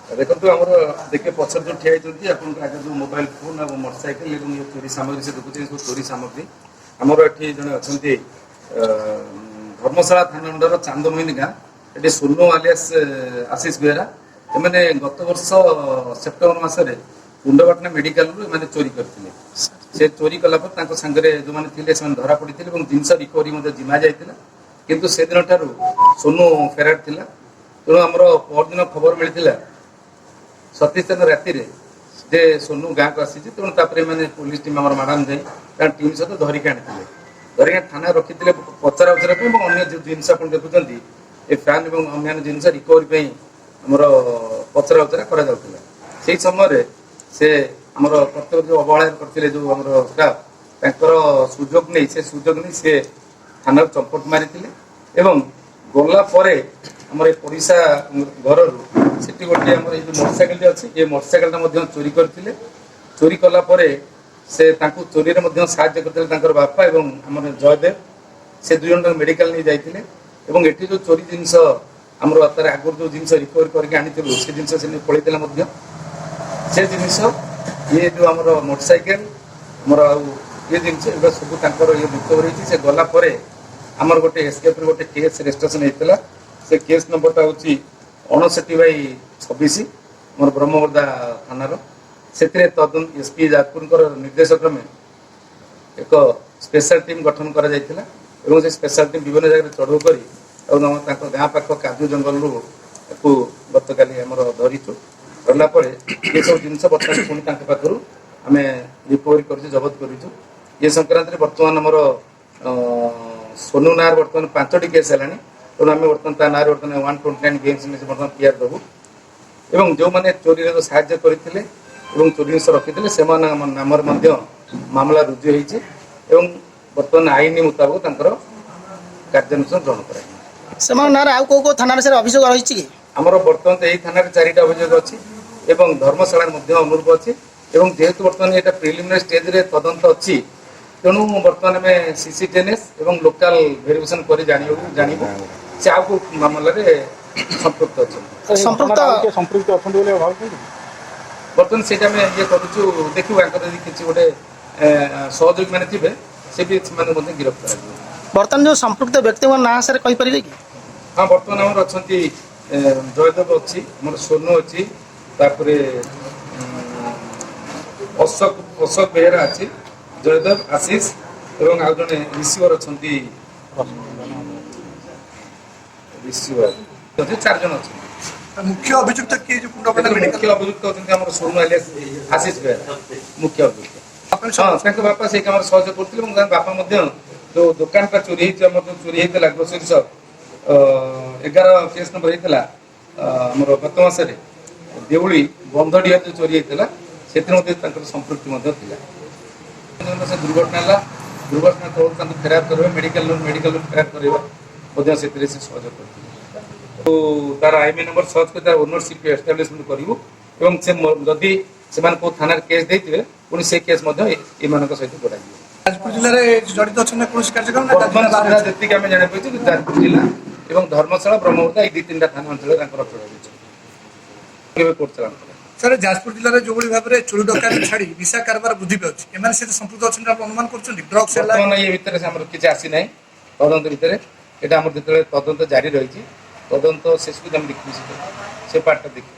देखो आम देखिए पचर जो ठिया होती आगे जो मोबाइल फोन और मोटरसाइकिल और ये चोरी सामग्री से देखुचे सब चोरी सामग्री आमर ये जड़े अच्छा धर्मशाला थाना अंडर चांदमोहिनी गाँ ये सोनू आलियास आशीष बेहरा एमने गत वर्ष सेप्टेम्बर मसरे कुंडपाटना मेडिकल चोरी करते से चोरी कलापर सांगे जो मैंने थे धरा पड़ी जिनस रिकवरी जिमा जाता किंतु से दिन ठार सोनू फेरार थिला तेणु आमर परदिन खबर मिलता सतीश दिन राति जे सोनू गाँव को आसी तेणु मैंने पुलिस टीम आम मैडम जाए कारण टीम सहित धरिक आनी धरिक थाना रखी पचरा उचरा अन्य जो जिनस आप देखुं ये फैन और अन्य जिनस रिकवरी आमर पचरा उचरा कर समय से आमर प्रत्येक जो अवहेला करते जो आम स्टाफ सुजोग नहीं से सुजोग नहीं से थाना चंपट मारी गला आमर पड़िशा घर से गोटे आम ये मोटरसाइकिल अच्छी ये मोटरसाइकिल चोरी करते चोरी कलापर से चोरी में साहय करते बापा और आम जयदेव से दुई जन मेडिकल नहीं जाते ये जो चोरी जिनस आम तार आगुरी जो जिन रिकवरी करके आनी से जिन पड़ता से जिनस ये जो आम मोटरसाइकिल आमर ये जिन सब ये रिकवर से गलापर आमर गोटे एसकेप गोटे केस रेजिस्ट्रेशन होता से केस नंबरटा हूँ 59/26 मोर ब्रह्मवर्धा थानार से तदन एसपी जाजपुर निर्देश क्रमे एक स्पेशल टीम गठन कर स्पेशल टीम विभिन्न जगह चढ़ऊ कर गाँ पाख काजू जंगल गत काली आम धरीचु धरलापर ये सब जिन बर्तमान पुणी पाखर आम रिकवरी कर जबत करूँ ये संक्रांति बर्तमान आमर सोनू नार बर्तमान 5टी केस है तेणु आम बर्तमान ना बर्तमान 129 गेम्स बर्तमान पीआर देवु और जो मैंने चोरी जो साहय करते चोरी जिन रखी से नाम मामला रुजु हो बर्तमान आईन मुताबक कार्यानुष्ठान ग्रहण कर अभियोग रही आमर बर्तमान यही थाना 4टा अभियोग अच्छी धर्मशाला अनुरूप अच्छी जेहेतु बर्तमान यहाँ प्रिलिमिनारी स्टेज रे तदंत अच्छी तेणु बर्तमान आम सीसीटीएनएस और लोकाल भेरिफिकेशन कर जानबू से आउ मामला संपृक्त अच्छा बर्तमान से ये करूँ देखू किसी गोटे सहयोगी मैंने थे से भी गिरफ्त कर बर्तमान जो संपृक्त व्यक्ति ना सर कहींपर कि हाँ बर्तमान आम अच्छा जयदेव अच्छी मोर सोनू अच्छी तापर अशोक बेहरा अच्छी जयदेव आशीष और आउ जड़े रिसीवर अच्छा रिसीवर 4 जन अच्छा मुख्य अभियुक्त किए जो मुख्य अभियुक्त होती सोनू आलियास आशीष बेहरा मुख्य अभियुक्त हाँ बापा से कम सहयोग करते बापा जो दुकान का चोरी चोरी होता ग्रोसरी शॉप 11 केस नंबर होता आमर गत मसरे देउली बंधडिया जो चोरी होता से संपृक्ति से दुर्घटना तौर फेरार कर मेडिकल फेरार करवा से सहयोग करते तो तार आईएमई नंबर सर्च कर ओनरशिप एस्टाब्लिशमेंट करूँ जदि से थाना केस देते पुणी से केस सहित बढ़ा जाजपुर जिले में जड़ित अच्छा कार्यक्रम जी आम जापार जाजपुर जिला और धर्मशाला ब्रह्मवर्धा ये 2-3टा थाना अंचल कोर्ट चलाण सर जाजपुर जिले में जो भाव में चोरी डकायत छाड़ी निशा कारबार वृद्धि पाँच संपृक्त अच्छा अनुमान कर ये भितर किसी आसी ना तदंत भितर यहाँ जो तदंत जारी रही तदंत शेष को देखिए से पार्टा देखिए